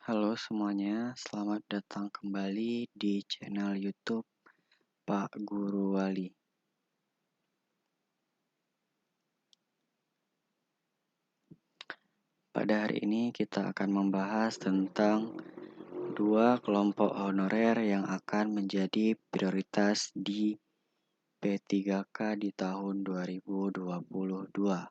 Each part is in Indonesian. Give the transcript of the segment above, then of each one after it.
Halo semuanya, selamat datang kembali di channel YouTube Pak Guru Wali. Pada hari ini kita akan membahas tentang dua kelompok honorer yang akan menjadi prioritas di P3K di tahun 2022.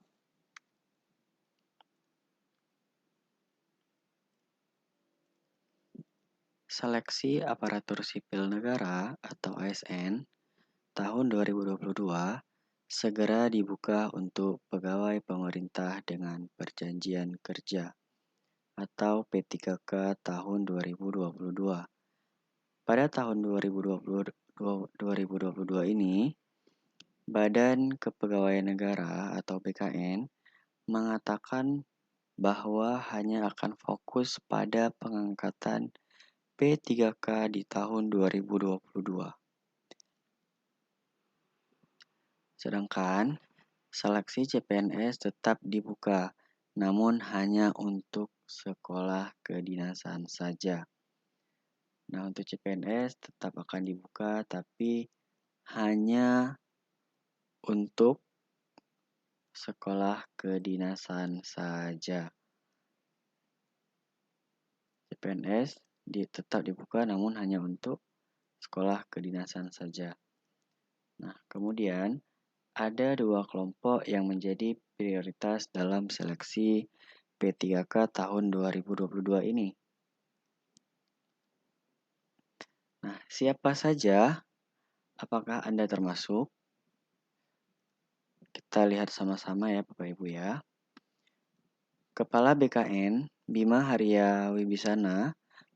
Seleksi Aparatur Sipil Negara atau ASN tahun 2022 segera dibuka untuk pegawai pemerintah dengan perjanjian kerja atau P3K tahun 2022. Pada tahun 2022 ini, Badan Kepegawaian Negara atau BKN mengatakan bahwa hanya akan fokus pada pengangkatan P3K di tahun 2022. Sedangkan seleksi CPNS tetap dibuka, namun hanya untuk sekolah kedinasan saja. Nah, untuk CPNS tetap akan dibuka, tapi hanya untuk sekolah kedinasan saja. CPNS tetap dibuka, namun hanya untuk sekolah kedinasan saja. Nah, kemudian ada dua kelompok yang menjadi prioritas dalam seleksi P3K tahun 2022 ini. Nah, siapa saja? Apakah Anda termasuk? Kita lihat sama-sama ya Bapak Ibu ya. Kepala BKN, Bima Haria Wibisana,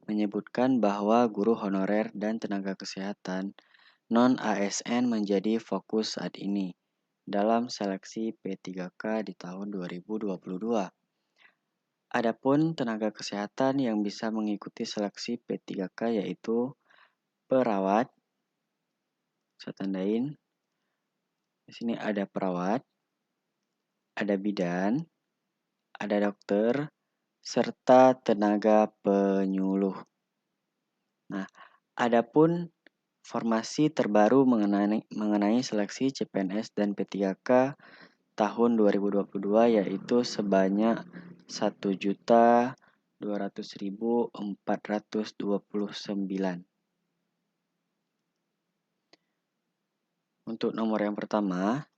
menyebutkan bahwa guru honorer dan tenaga kesehatan non-ASN menjadi fokus saat ini dalam seleksi P3K di tahun 2022. Adapun tenaga kesehatan yang bisa mengikuti seleksi P3K yaitu perawat. Saya tandain. Di sini ada perawat, ada bidan, ada dokter, serta tenaga penyuluh. Nah, adapun formasi terbaru mengenai seleksi CPNS dan P3K tahun 2022 yaitu sebanyak 1.200.429. Untuk nomor yang pertama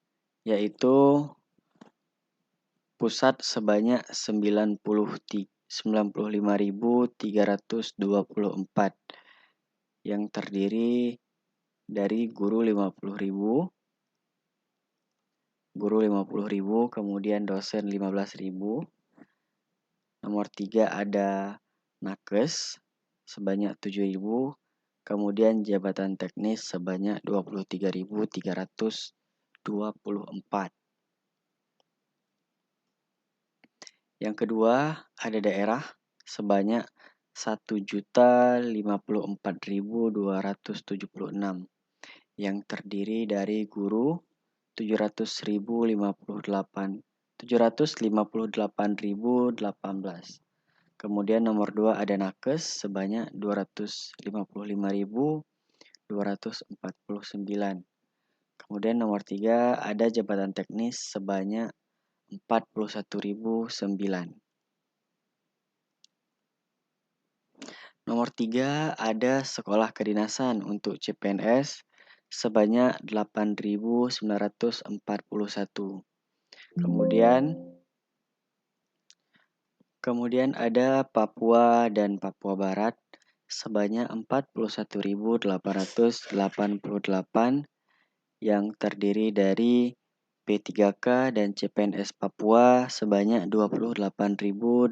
yaitu pusat sebanyak 95.324 yang terdiri dari guru 50.000, kemudian dosen 15.000. Nomor 3 ada nakes sebanyak 7.000, kemudian jabatan teknis sebanyak 23.324. Yang kedua ada daerah sebanyak 1.054.276 yang terdiri dari guru 758.018. Kemudian nomor 2 ada nakes sebanyak 255.249. Kemudian nomor 3 ada jabatan teknis sebanyak 41.009. Nomor 3 ada sekolah kedinasan untuk CPNS sebanyak 8.941. Kemudian ada Papua dan Papua Barat sebanyak 41.888 yang terdiri dari P3K dan CPNS Papua sebanyak 28.895.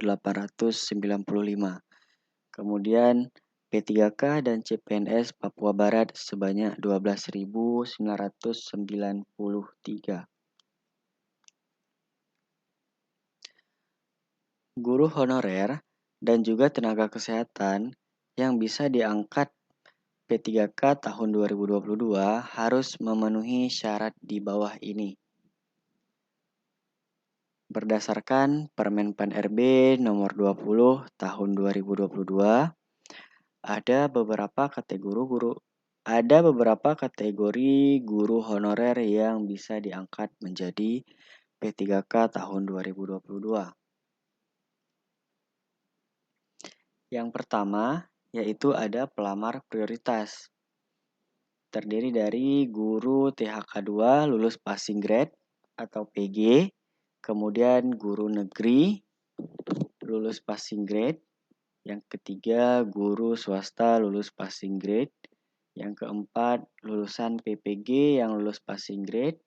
Kemudian P3K dan CPNS Papua Barat sebanyak 12.993. Guru honorer dan juga tenaga kesehatan yang bisa diangkat P3K tahun 2022 harus memenuhi syarat di bawah ini. Berdasarkan Permen Pan RB nomor 20 tahun 2022, ada beberapa kategori guru honorer yang bisa diangkat menjadi P3K tahun 2022. Yang pertama, yaitu ada pelamar prioritas. Terdiri dari guru THK2 lulus passing grade atau PG, kemudian guru negeri lulus passing grade, yang ketiga guru swasta lulus passing grade, yang keempat lulusan PPG yang lulus passing grade,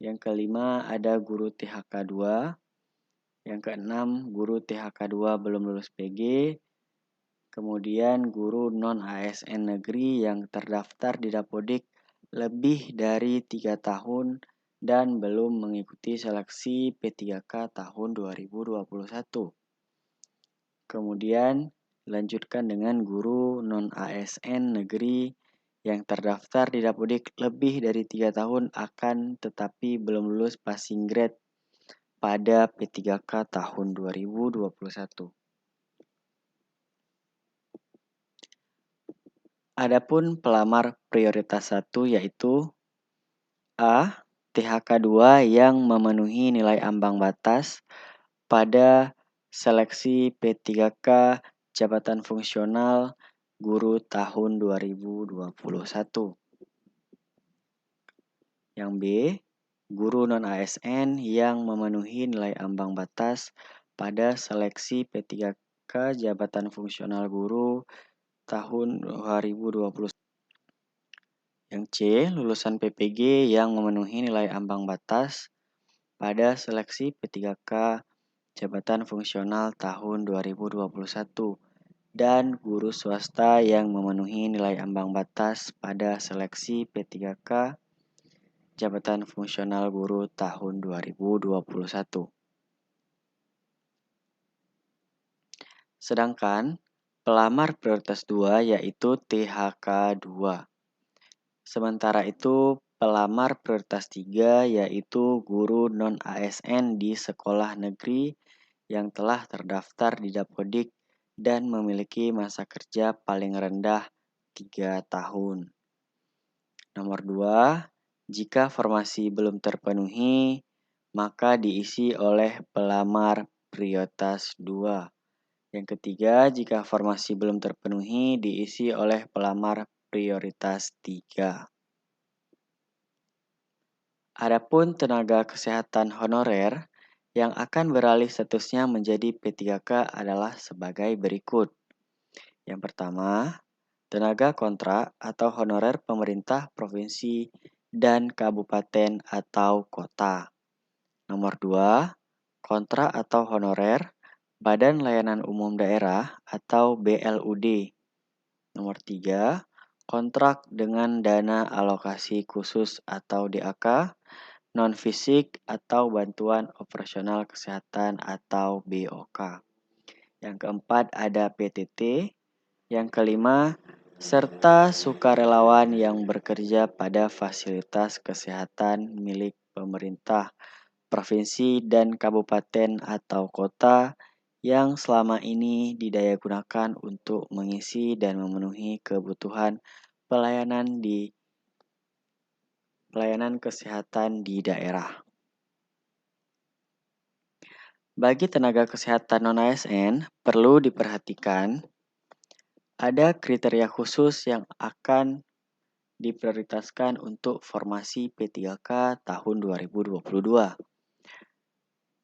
yang kelima ada guru THK2, yang keenam guru THK2 belum lulus PG, kemudian guru non-ASN negeri yang terdaftar di Dapodik lebih dari 3 tahun dan belum mengikuti seleksi P3K tahun 2021. Kemudian lanjutkan dengan guru non-ASN negeri yang terdaftar di Dapodik lebih dari 3 tahun akan tetapi belum lulus passing grade pada P3K tahun 2021. Adapun pelamar prioritas 1 yaitu A. THK2 yang memenuhi nilai ambang batas pada seleksi P3K jabatan fungsional guru tahun 2021. Yang B. Guru non-ASN yang memenuhi nilai ambang batas pada seleksi P3K jabatan fungsional guru tahun 2021. Yang C, lulusan PPG yang memenuhi nilai ambang batas pada seleksi P3K jabatan fungsional tahun 2021 dan guru swasta yang memenuhi nilai ambang batas pada seleksi P3K jabatan fungsional guru tahun 2021. Sedangkan pelamar prioritas 2 yaitu THK2. Sementara itu, pelamar prioritas 3 yaitu guru non-ASN di sekolah negeri yang telah terdaftar di Dapodik dan memiliki masa kerja paling rendah 3 tahun. Nomor 2, jika formasi belum terpenuhi, maka diisi oleh pelamar prioritas 2. Yang ketiga, jika formasi belum terpenuhi, diisi oleh pelamar prioritas 3. Adapun tenaga kesehatan honorer yang akan beralih statusnya menjadi P3K adalah sebagai berikut. Yang pertama, tenaga kontrak atau honorer pemerintah provinsi dan kabupaten atau kota. Nomor 2, kontrak atau honorer Badan Layanan Umum Daerah atau BLUD. Nomor 3, kontrak dengan dana alokasi khusus atau DAK, non-fisik atau bantuan operasional kesehatan atau BOK. Yang keempat ada PTT. Yang kelima, serta sukarelawan yang bekerja pada fasilitas kesehatan milik pemerintah, provinsi dan kabupaten atau kota yang selama ini didayagunakan untuk mengisi dan memenuhi kebutuhan pelayanan kesehatan di daerah. Bagi tenaga kesehatan non-ASN, perlu diperhatikan ada kriteria khusus yang akan diprioritaskan untuk formasi P3K tahun 2022.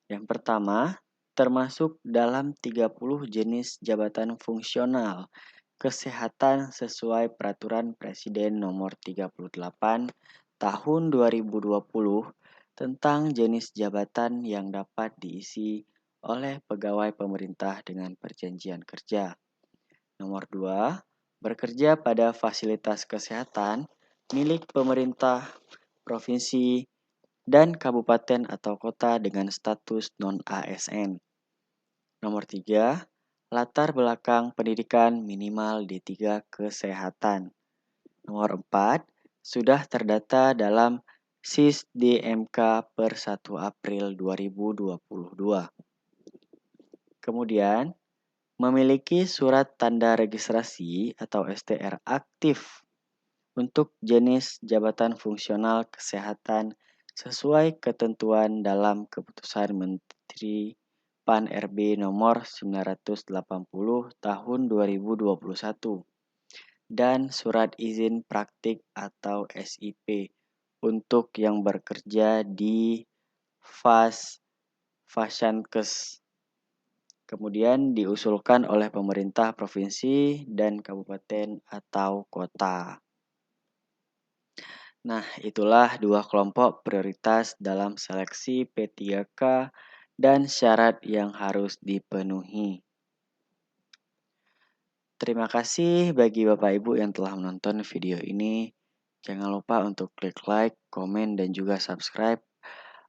Yang pertama, termasuk dalam 30 jenis jabatan fungsional kesehatan sesuai Peraturan Presiden Nomor 38 Tahun 2020 tentang jenis jabatan yang dapat diisi oleh pegawai pemerintah dengan perjanjian kerja. Nomor 2, bekerja pada fasilitas kesehatan milik pemerintah, provinsi, dan kabupaten atau kota dengan status non-ASN. Nomor 3, latar belakang pendidikan minimal D3 kesehatan. Nomor 4, sudah terdata dalam SIS DMK per 1 April 2022. Kemudian, memiliki surat tanda registrasi atau STR aktif untuk jenis jabatan fungsional kesehatan sesuai ketentuan dalam Keputusan Menteri PAN-RB nomor 980 tahun 2021 dan surat izin praktik atau SIP untuk yang bekerja di Fasyankes. Kemudian diusulkan oleh pemerintah provinsi dan kabupaten atau kota. Nah, itulah dua kelompok prioritas dalam seleksi P3K dan syarat yang harus dipenuhi. Terima kasih bagi Bapak Ibu yang telah menonton video ini. Jangan lupa untuk klik like, komen, dan juga subscribe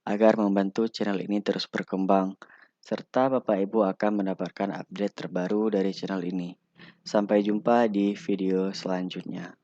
agar membantu channel ini terus berkembang, serta Bapak Ibu akan mendapatkan update terbaru dari channel ini. Sampai jumpa di video selanjutnya.